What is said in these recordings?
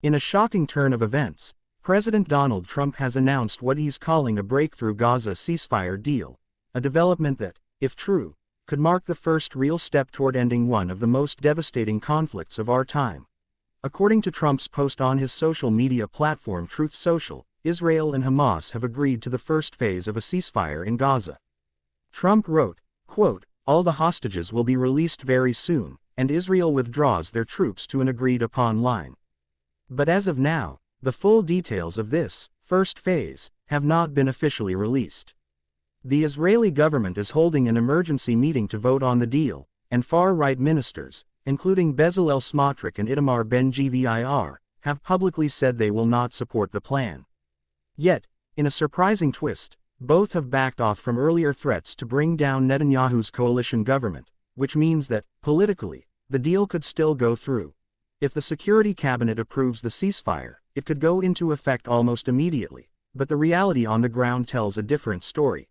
In a shocking turn of events, President Donald Trump has announced what he's calling a breakthrough Gaza ceasefire deal, a development that, if true, could mark the first real step toward ending one of the most devastating conflicts of our time. According to Trump's post on his social media platform Truth Social, Israel and Hamas have agreed to the first phase of a ceasefire in Gaza. Trump wrote, quote, "All the hostages will be released very soon, and Israel withdraws their troops to an agreed-upon line." But as of now, the full details of this first phase have not been officially released. The Israeli government is holding an emergency meeting to vote on the deal, and far-right ministers, including Bezalel Smotrich and Itamar Ben-Gvir, have publicly said they will not support the plan. Yet, in a surprising twist, both have backed off from earlier threats to bring down Netanyahu's coalition government, which means that, politically, the deal could still go through. If the Security Cabinet approves the ceasefire, it could go into effect almost immediately, but the reality on the ground tells a different story.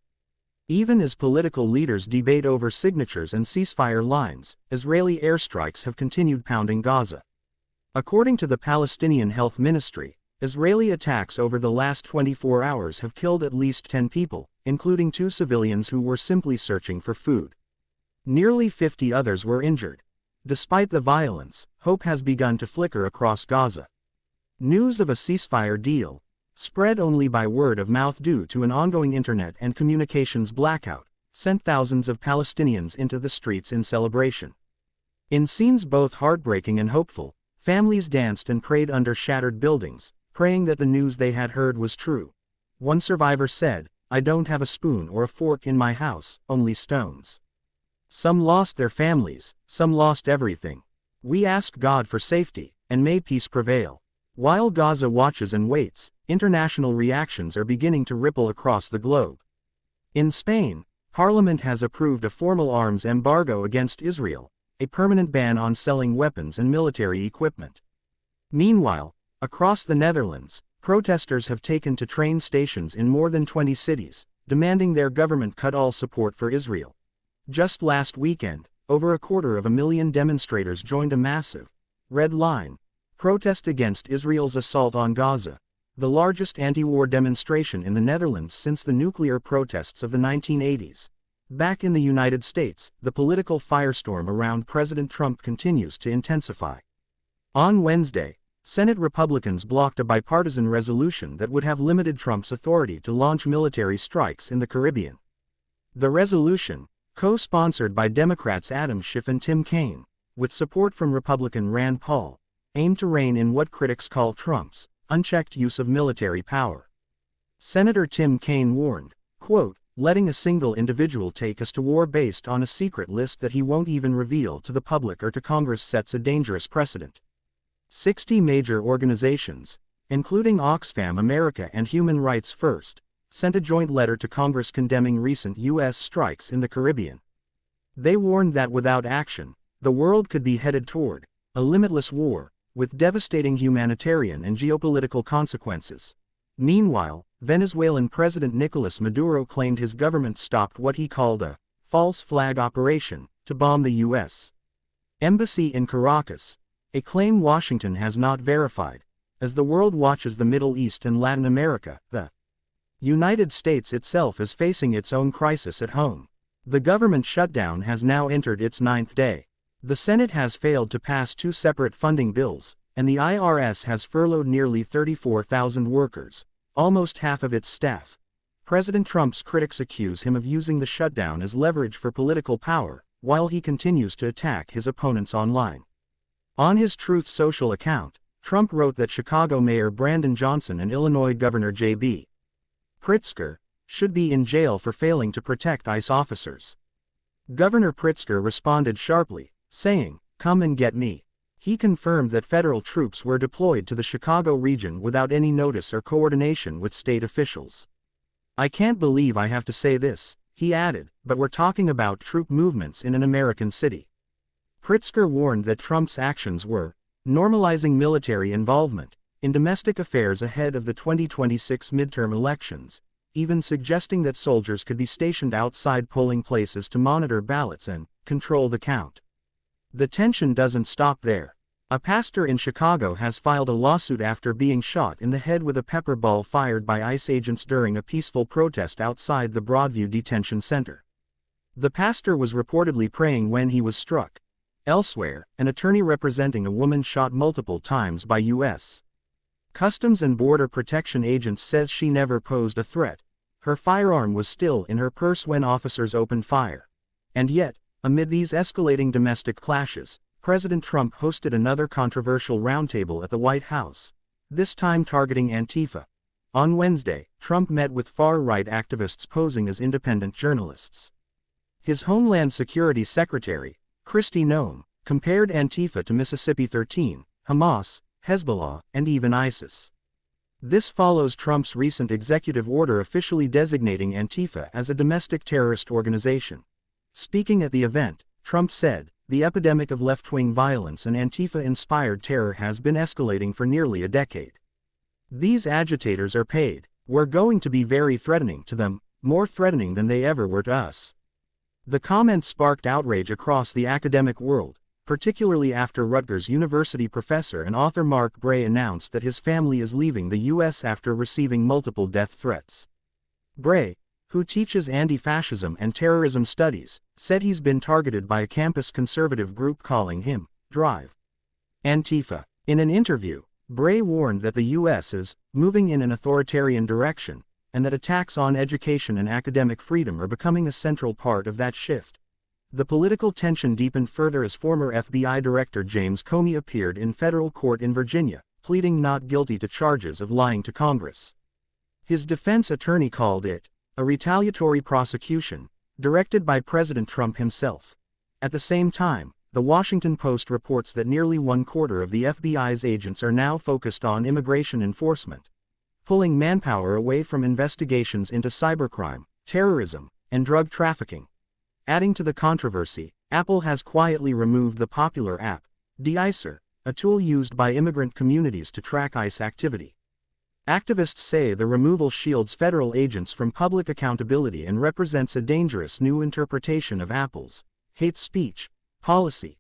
Even as political leaders debate over signatures and ceasefire lines, Israeli airstrikes have continued pounding Gaza. According to the Palestinian Health Ministry, Israeli attacks over the last 24 hours have killed at least 10 people, including 2 civilians who were simply searching for food. Nearly 50 others were injured. Despite the violence, hope has begun to flicker across Gaza. News of a ceasefire deal, spread only by word of mouth due to an ongoing internet and communications blackout, sent thousands of Palestinians into the streets in celebration. In scenes both heartbreaking and hopeful, families danced and prayed under shattered buildings, praying that the news they had heard was true. One survivor said, "I don't have a spoon or a fork in my house, only stones." Some lost their families, some lost everything. "We ask God for safety, and may peace prevail." While Gaza watches and waits, international reactions are beginning to ripple across the globe. In Spain, Parliament has approved a formal arms embargo against Israel, a permanent ban on selling weapons and military equipment. Meanwhile, across the Netherlands, protesters have taken to train stations in more than 20 cities, demanding their government cut all support for Israel. Just last weekend, over 250,000 demonstrators joined a massive Red Line protest against Israel's assault on Gaza, the largest anti-war demonstration in the Netherlands since the nuclear protests of the 1980s. Back in the United States, the political firestorm around President Trump continues to intensify. On Wednesday, Senate Republicans blocked a bipartisan resolution that would have limited Trump's authority to launch military strikes in the Caribbean. The resolution, co-sponsored by Democrats Adam Schiff and Tim Kaine, with support from Republican Rand Paul, aimed to rein in what critics call Trump's unchecked use of military power. Senator Tim Kaine warned, quote, "Letting a single individual take us to war based on a secret list that he won't even reveal to the public or to Congress sets a dangerous precedent." 60 major organizations, including Oxfam America and Human Rights First, sent a joint letter to Congress condemning recent U.S. strikes in the Caribbean. They warned that without action, the world could be headed toward a limitless war, with devastating humanitarian and geopolitical consequences. Meanwhile, Venezuelan President Nicolas Maduro claimed his government stopped what he called a false flag operation to bomb the U.S. embassy in Caracas, a claim Washington has not verified. As the world watches the Middle East and Latin America, the United States itself is facing its own crisis at home. The government shutdown has now entered its 9th day. The Senate has failed to pass 2 separate funding bills, and the IRS has furloughed nearly 34,000 workers, almost half of its staff. President Trump's critics accuse him of using the shutdown as leverage for political power, while he continues to attack his opponents online. On his Truth Social account, Trump wrote that Chicago Mayor Brandon Johnson and Illinois Governor J.B. Pritzker should be in jail for failing to protect ICE officers. Governor Pritzker responded sharply, saying, "Come and get me." He confirmed that federal troops were deployed to the Chicago region without any notice or coordination with state officials. "I can't believe I have to say this," he added, "but we're talking about troop movements in an American city." Pritzker warned that Trump's actions were normalizing military involvement in domestic affairs ahead of the 2026 midterm elections, even suggesting that soldiers could be stationed outside polling places to monitor ballots and control the count. The tension doesn't stop there. A pastor in Chicago has filed a lawsuit after being shot in the head with a pepper ball fired by ICE agents during a peaceful protest outside the Broadview Detention Center. The pastor was reportedly praying when he was struck. Elsewhere, an attorney representing a woman shot multiple times by U.S. Customs and Border Protection agents says she never posed a threat. Her firearm was still in her purse when officers opened fire. And yet, amid these escalating domestic clashes, President Trump hosted another controversial roundtable at the White House, this time targeting Antifa. On Wednesday, Trump met with far-right activists posing as independent journalists. His Homeland Security Secretary, Kristi Noem, compared Antifa to Mississippi 13, Hamas, Hezbollah, and even ISIS. This follows Trump's recent executive order officially designating Antifa as a domestic terrorist organization. Speaking at the event, Trump said, "The epidemic of left-wing violence and Antifa-inspired terror has been escalating for nearly a decade. These agitators are paid. We're going to be very threatening to them, more threatening than they ever were to us." The comment sparked outrage across the academic world, particularly after Rutgers University professor and author Mark Bray announced that his family is leaving the U.S. after receiving multiple death threats. Bray, who teaches anti-fascism and terrorism studies, said he's been targeted by a campus conservative group calling him Drive Antifa. In an interview, Bray warned that the U.S. is moving in an authoritarian direction, and that attacks on education and academic freedom are becoming a central part of that shift. The political tension deepened further as former FBI Director James Comey appeared in federal court in Virginia, pleading not guilty to charges of lying to Congress. His defense attorney called it a retaliatory prosecution, directed by President Trump himself. At the same time, The Washington Post reports that nearly one-quarter of the FBI's agents are now focused on immigration enforcement, pulling manpower away from investigations into cybercrime, terrorism, and drug trafficking. Adding to the controversy, Apple has quietly removed the popular app, De-icer, a tool used by immigrant communities to track ICE activity. Activists say the removal shields federal agents from public accountability and represents a dangerous new interpretation of Apple's hate speech policy.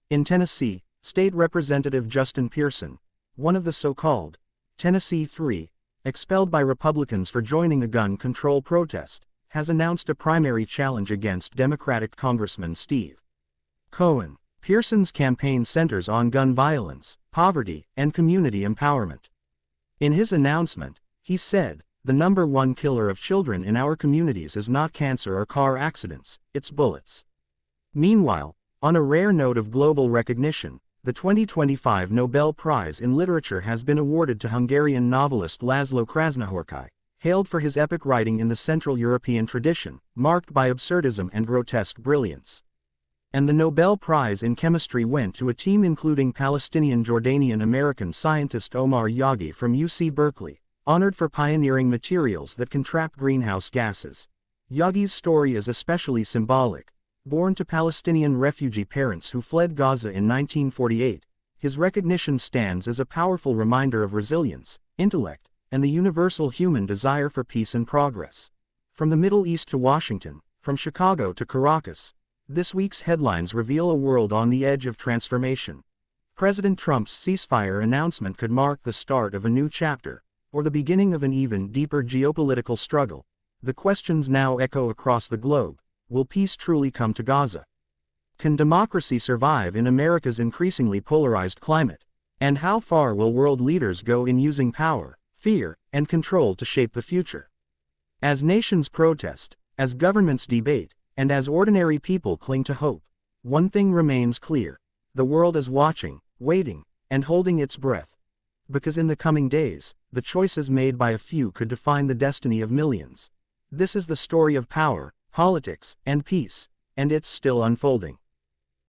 In Tennessee, State Representative Justin Pearson, one of the so-called Tennessee Three, expelled by Republicans for joining a gun control protest, has announced a primary challenge against Democratic Congressman Steve Cohen. Pearson's campaign centers on gun violence, poverty, and community empowerment. In his announcement, he said, "The number one killer of children in our communities is not cancer or car accidents, it's bullets." Meanwhile, on a rare note of global recognition, the 2025 Nobel Prize in Literature has been awarded to Hungarian novelist Laszlo Krasznahorkai, hailed for his epic writing in the Central European tradition, marked by absurdism and grotesque brilliance. And the Nobel Prize in Chemistry went to a team including Palestinian-Jordanian-American scientist Omar Yaghi from UC Berkeley, honored for pioneering materials that can trap greenhouse gases. Yaghi's story is especially symbolic. Born to Palestinian refugee parents who fled Gaza in 1948, his recognition stands as a powerful reminder of resilience, intellect, and the universal human desire for peace and progress. From the Middle East to Washington, from Chicago to Caracas, this week's headlines reveal a world on the edge of transformation. President Trump's ceasefire announcement could mark the start of a new chapter, or the beginning of an even deeper geopolitical struggle. The questions now echo across the globe. Will peace truly come to Gaza? Can democracy survive in America's increasingly polarized climate? And how far will world leaders go in using power, fear, and control to shape the future? As nations protest, as governments debate, and as ordinary people cling to hope, one thing remains clear: the world is watching, waiting, and holding its breath. Because in the coming days, the choices made by a few could define the destiny of millions. This is the story of power, politics, and peace, and it's still unfolding.